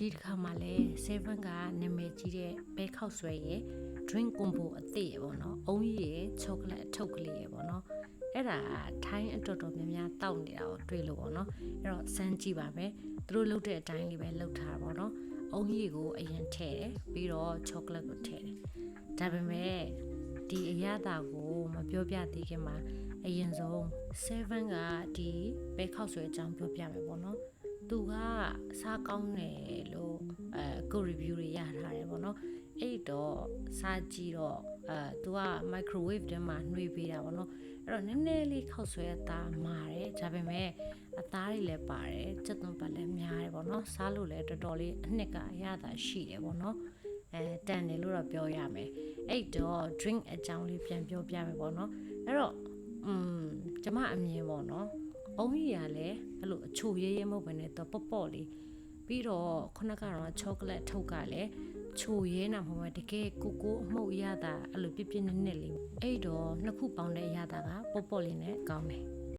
ဒီတစ်ခါမှလည်း7ကနာမည်ကြီးတဲ့ဘဲခောက်ဆွဲရဲ့ drink combo အသစ်ပေါ့နော်အုံးကြီးရဲ့ chocolate အထုပ်ကလေးရဲ့ပေါ့နော်အဲ့ဒါထိုင်းအတော်တော်များများတောက်နေတာကိုတွေ့လို့ပေါ့နော်အဲ့တော့စမ်းကြည့်ပါမယ်သူတို့လုပ်တဲ့အတိုင်းလေးပဲလုပ်ထားတာပေါ့နော်အုံးကြီးကိုအရင်ထည့်တယ်ပြီးတော့ chocolate ကိုထည့်တယ်ဒါပေမဲ့ဒီအရသာကိုမပြောပြသေးခင်မှာအရင်ဆုံး7ကဒီဘဲခောက်ဆွဲအကြောင်းပြောပြမယ်ပေါ့နော်သူကစားကောင်းတယ်လို့good review တွေရထားတယ်ပေါ့နော်အဲ့တော့စားကြည့်တော့သူက microwave ထဲမှာနှွေးပေးတာပေါ့နော်အဲ့တော့နည်းနည်းလေးခောက်ဆွဲအသားမာတယ်ဒါပေမဲ့အသားတွေလည်းပါတယ်စက်သွန်ပတ်လည်းများတယ်ပေါ့နော်စားလို့လည်းတော်တော်လေးအနှစ်ကအရသာရှိတယ်ပေါ့နော်တန်တယ်လို့တော့ပြောရမယ်အဲ့တော့ drink အကြောင်းလေးပြန်ပြောပြမယ်ပေါ့နော်အဲ့တော့ကျမအမြင်ပေါ့နော်အုံးကြီးရလဲအဲ့လိုအချိုရဲရဲမဟုတ်ဘဲနဲ့တော့ပေါ့လေးပြီးတော့ခုနကတော့ chocolate ထုတ်ကလည်းချိုရဲနာမဟုတ်တကယ်ကိုအမှုတ်ရတာအဲ့လိုပြပြနက်နက်လေးအဲ့တော့နှစ်ခုပေါင်းတဲ့အရသာကပေါ့လေးနဲ့ကောင်းတယ်